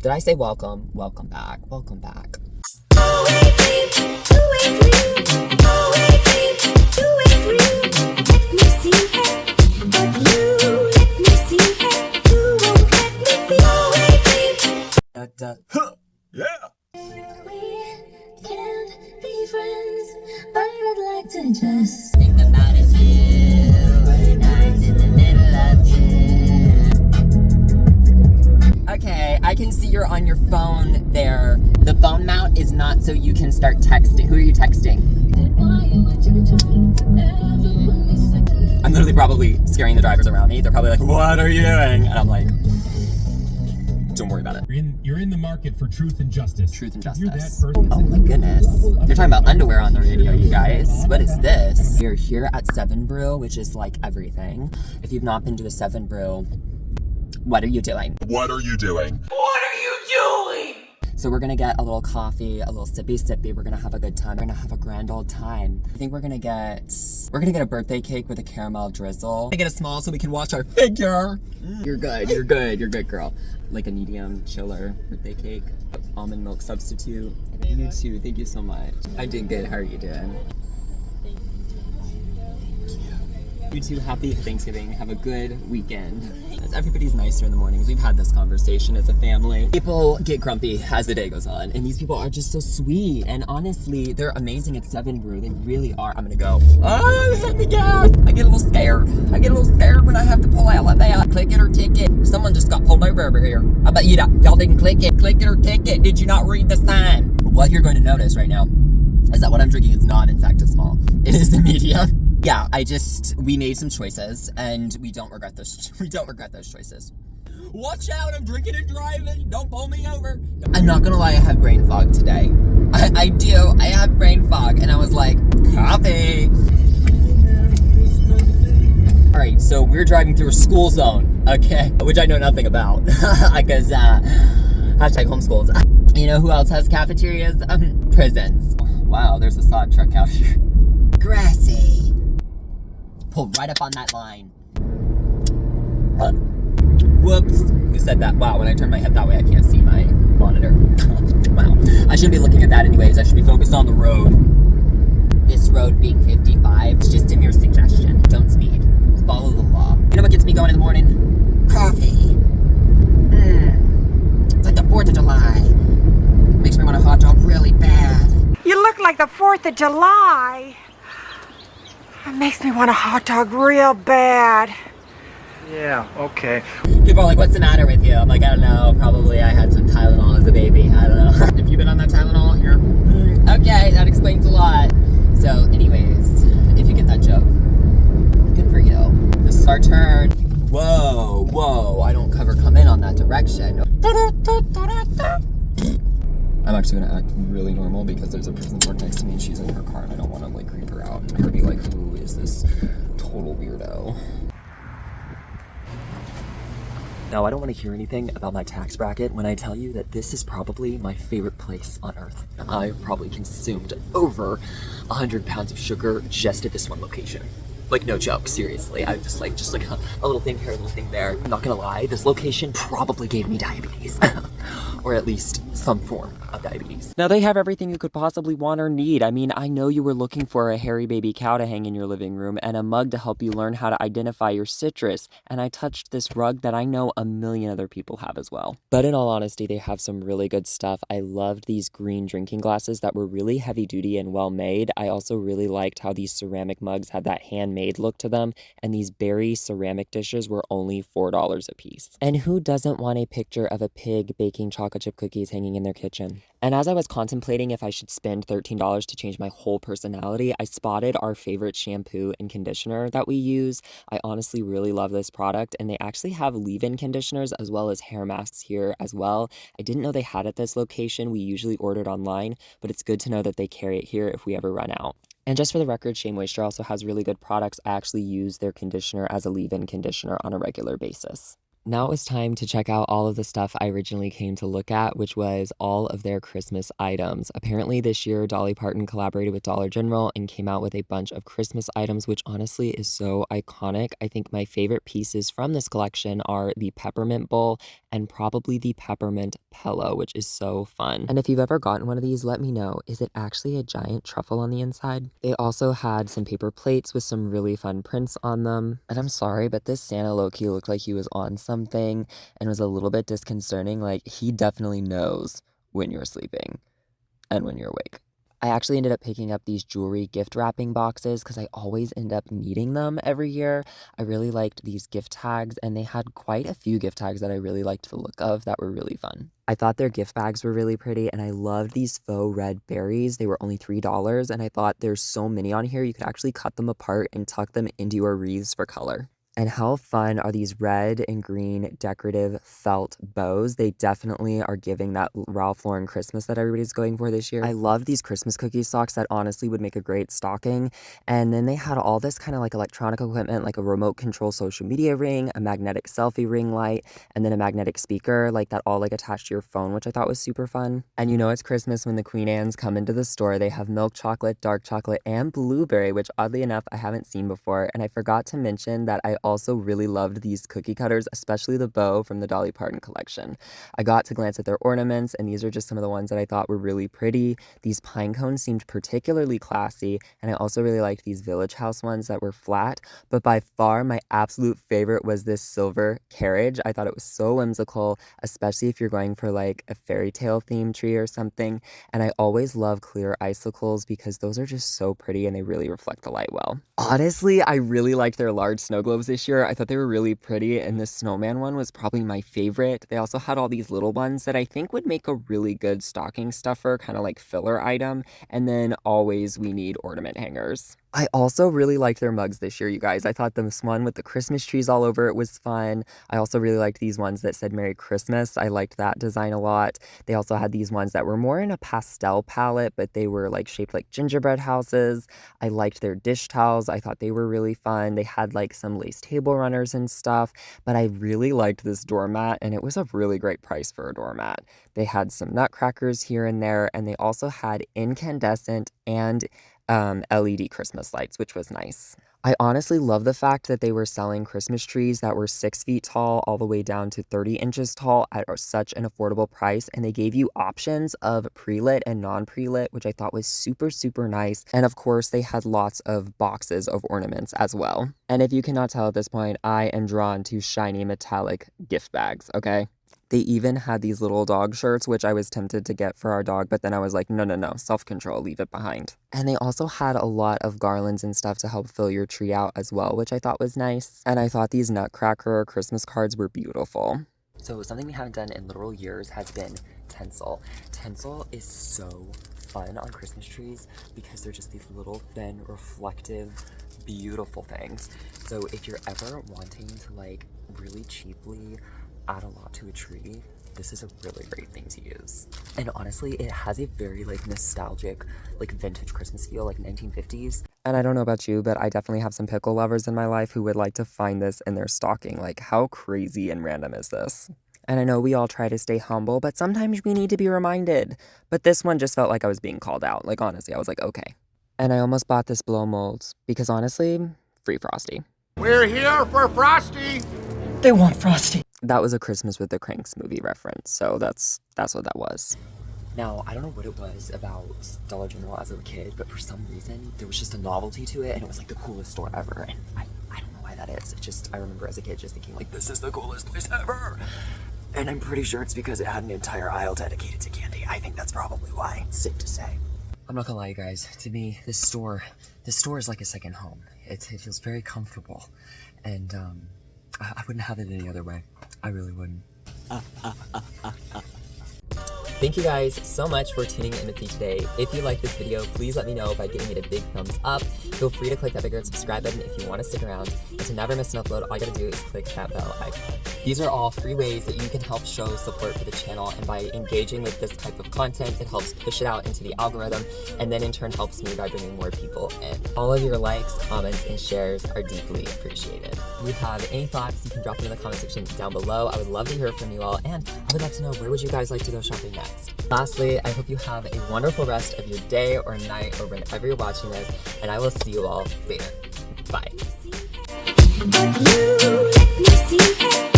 Did I say welcome? Welcome back. Welcome back. Yeah. We can't be friends, but I'd like to just Think about it, you nights in the middle of June. Okay, I can see you're on your phone there. The phone mount is not so you can start texting. Who are you texting? I'm literally probably scaring the drivers around me. They're probably like, what are you doing? And I'm like, don't worry about it. You're in the market for truth and justice. Truth and If you're that justice. person- Oh my goodness. They're talking about underwear on the radio, you guys. What is this? We're here at Seven Brew, which is like everything. If you've not been to a Seven Brew, what are you doing? What are you doing? So we're gonna get a little coffee, a little sippy. We're gonna have a good time. We're gonna have a grand old time. I think we're gonna get a birthday cake with a caramel drizzle. I get a small so we can watch our figure. You're good, girl. Like a medium chiller birthday cake, almond milk substitute. You too. Thank you so much. I'm doing good. How are you doing? You too. Happy Thanksgiving. Have a good weekend. Everybody's nicer in the mornings. We've had this conversation as a family. People get grumpy as the day goes on, and these people are just so sweet. And honestly, they're amazing at Seven Brew. They really are. I'm gonna go. Oh, hit the gas. I get a little scared. When I have to pull out like that. Click it or ticket. Someone just got pulled over here. I bet y'all didn't click it. Click it or ticket. Did you not read the sign? What you're going to notice right now is that what I'm drinking is not, in fact, a small. It is a medium. Yeah, we made some choices, and we don't regret those choices. Watch out, I'm drinking and driving. Don't pull me over. I'm not gonna lie, I have brain fog today. I do. I have brain fog, and I was like, coffee. All right, so we're driving through a school zone, okay? Which I know nothing about, because hashtag homeschooled. You know who else has cafeterias? Prisons. Wow, there's a sod truck out here. Grassy. Pulled right up on that line. Whoops. Who said that? Wow, when I turn my head that way, I can't see my monitor. Wow. I shouldn't be looking at that anyways. I should be focused on the road. This road being 55 is just a mere suggestion. Don't speed. Follow the law. You know what gets me going in the morning? Coffee. It's like the 4th of July. Makes me want a hot dog really bad. You look like the 4th of July. It makes me want a hot dog real bad. Yeah, okay. People are like, what's the matter with you? I'm like, I don't know. Probably I had some Tylenol as a baby. I don't know. If you've been on that Tylenol, you're... Okay, that explains a lot. So, anyways, if you get that joke, good for you. This is our turn. Whoa. I don't come in on that direction. I'm actually gonna act really normal because there's a person parked next to me and she's in her car and I don't want to like creep her out and her be like, who is this total weirdo? Now, I don't want to hear anything about my tax bracket when I tell you that this is probably my favorite place on earth. I've probably consumed over 100 pounds of sugar just at this one location. Like, no joke, seriously. I just like a little thing here, a little thing there. I'm not gonna lie, this location probably gave me diabetes. Or at least some form of diabetes. Now, they have everything you could possibly want or need. I mean, I know you were looking for a hairy baby cow to hang in your living room and a mug to help you learn how to identify your citrus. And I touched this rug that I know a million other people have as well. But in all honesty, they have some really good stuff. I loved these green drinking glasses that were really heavy duty and well made. I also really liked how these ceramic mugs had that handmade look to them. And these berry ceramic dishes were only $4 a piece. And who doesn't want a picture of a pig baking chocolate chip cookies hanging in their kitchen? And as I was contemplating if I should spend $13 to change my whole personality, I spotted our favorite shampoo and conditioner that we use. I honestly really love this product, and they actually have leave-in conditioners as well as hair masks here as well. I didn't know they had at this location. We usually ordered online, but it's good to know that they carry it here if we ever run out. And just for the record, Shea Moisture also has really good products. I actually use their conditioner as a leave-in conditioner on a regular basis. Now it was time to check out all of the stuff I originally came to look at, which was all of their Christmas items. Apparently this year, Dolly Parton collaborated with Dollar General and came out with a bunch of Christmas items, which honestly is so iconic. I think my favorite pieces from this collection are the peppermint bowl and probably the peppermint pillow, which is so fun. And if you've ever gotten one of these, let me know. Is it actually a giant truffle on the inside? They also had some paper plates with some really fun prints on them. And I'm sorry, but this Santa low-key looked like he was on something and was a little bit disconcerting. Like, he definitely knows when you're sleeping and when you're awake. I actually ended up picking up these jewelry gift wrapping boxes because I always end up needing them every year. I really liked these gift tags, and they had quite a few gift tags that I really liked the look of that were really fun. I thought their gift bags were really pretty, and I loved these faux red berries. They were only $3, and I thought there's so many on here, you could actually cut them apart and tuck them into your wreaths for color. And how fun are these red and green decorative felt bows? They definitely are giving that Ralph Lauren Christmas that everybody's going for this year. I love these Christmas cookie socks that honestly would make a great stocking. And then they had all this kind of like electronic equipment, like a remote control social media ring, a magnetic selfie ring light, and then a magnetic speaker like that all like attached to your phone, which I thought was super fun. And you know it's Christmas when the Queen Anne's come into the store. They have milk chocolate, dark chocolate, and blueberry, which oddly enough I haven't seen before. And I forgot to mention that I also really loved these cookie cutters, especially the bow from the Dolly Parton collection. I got to glance at their ornaments, and these are just some of the ones that I thought were really pretty. These pine cones seemed particularly classy, and I also really liked these Village House ones that were flat, but by far my absolute favorite was this silver carriage. I thought it was so whimsical, especially if you're going for like a fairy tale themed tree or something, and I always love clear icicles because those are just so pretty and they really reflect the light well. Honestly, I really liked their large snow globes this year. I thought they were really pretty, and the snowman one was probably my favorite. They also had all these little ones that I think would make a really good stocking stuffer, kind of like filler item, and then always we need ornament hangers. I also really liked their mugs this year, you guys. I thought this one with the Christmas trees all over it was fun. I also really liked these ones that said Merry Christmas. I liked that design a lot. They also had these ones that were more in a pastel palette, but they were like shaped like gingerbread houses. I liked their dish towels. I thought they were really fun. They had like some lace table runners and stuff, but I really liked this doormat, and it was a really great price for a doormat. They had some nutcrackers here and there, and they also had incandescent and LED Christmas lights, which was nice. I honestly love the fact that they were selling Christmas trees that were 6 feet tall all the way down to 30 inches tall at such an affordable price, and they gave you options of pre-lit and non-pre-lit, which I thought was super, super nice. And of course, they had lots of boxes of ornaments as well. And if you cannot tell at this point, I am drawn to shiny metallic gift bags, okay? They even had these little dog shirts, which I was tempted to get for our dog, but then I was like, no, self-control, leave it behind. And they also had a lot of garlands and stuff to help fill your tree out as well, which I thought was nice. And I thought these Nutcracker Christmas cards were beautiful. So something we haven't done in literal years has been tinsel. Tinsel is so fun on Christmas trees because they're just these little thin, reflective, beautiful things. So if you're ever wanting to like really cheaply add a lot to a tree, this is a really great thing to use. And honestly, it has a very like nostalgic, like vintage Christmas feel, like 1950s. And I don't know about you, but I definitely have some pickle lovers in my life who would like to find this in their stocking. Like, how crazy and random is this? And I know we all try to stay humble, but sometimes we need to be reminded. But this one just felt like I was being called out. Like, honestly, I was like, okay. And I almost bought this blow mold because honestly, free Frosty. We're here for Frosty! They want Frosty. That was a Christmas with the Cranks movie reference, so that's what that was. Now, I don't know what it was about Dollar General as a kid, but for some reason, there was just a novelty to it, and it was like the coolest store ever, and I don't know why that is. I remember as a kid just thinking like, this is the coolest place ever! And I'm pretty sure it's because it had an entire aisle dedicated to candy. I think that's probably why. It's safe to say. I'm not gonna lie, you guys. To me, this store is like a second home. It feels very comfortable, and I wouldn't have it any other way. I really wouldn't. Thank you guys so much for tuning in with me today. If you like this video, please let me know by giving it a big thumbs up. Feel free to click that bigger subscribe button if you want to stick around. And to never miss an upload, all you gotta do is click that bell icon. These are all free ways that you can help show support for the channel, and by engaging with this type of content, it helps push it out into the algorithm, and then in turn helps me by bringing more people in. All of your likes, comments, and shares are deeply appreciated. If you have any thoughts, you can drop them in the comment section down below. I would love to hear from you all, and I would love to know, where would you guys like to go shopping next? Lastly, I hope you have a wonderful rest of your day or night or whenever you're watching this, and I will see you all later. Bye. You let me see it.